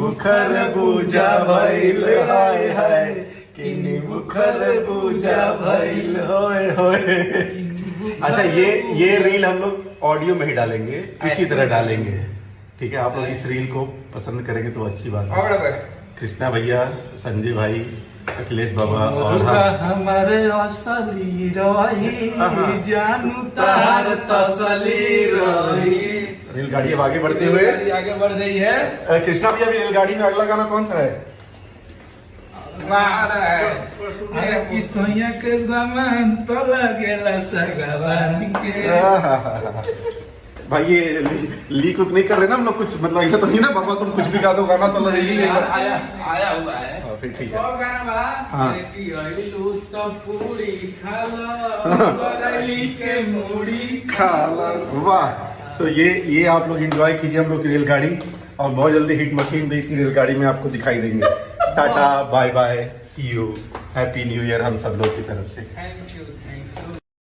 बुखर बुझा भइल हाय हाय किन्नी बुखर बुझा भइल होए होए। अच्छा ये रील हम लोग ऑडियो में ही डालेंगे, इसी तरह डालेंगे, ठीक है। आप लोग इस रील को पसंद करेंगे तो अच्छी बात है। कृष्णा भैया, संजय भाई, अखिलेश बाबा और हमारे असली रही जानू तार तसली रही। रेलगाड़ी अब आगे बढ़ते हुए आगे बढ़ रही है। कृष्णा भैया, अभी रेलगाड़ी में अगला गाना कौन सा है? किसोया के जमान तो लगेला सगवान के। भाई ये लीक उक नहीं कर रहे ना हम लोग कुछ, मतलब ऐसा तो नहीं ना बाबा तुम कुछ भी गा दो गाना तो लीक नहीं कर। आया हुआ है फिर ठीक है। और गाना बा हाँ। तो पूरी खा लो बरली के मूड़ी खाला। वाह, तो ये आप लोग एंजॉय कीजिए हम लोग की रेलगाड़ी, और बहुत जल्दी हिट मशीन भी इसी रेलगाड़ी में आपको दिखाई देंगे। Tata, bye bye, see you, happy new year हम सब लोग की तरफ से। Thank you.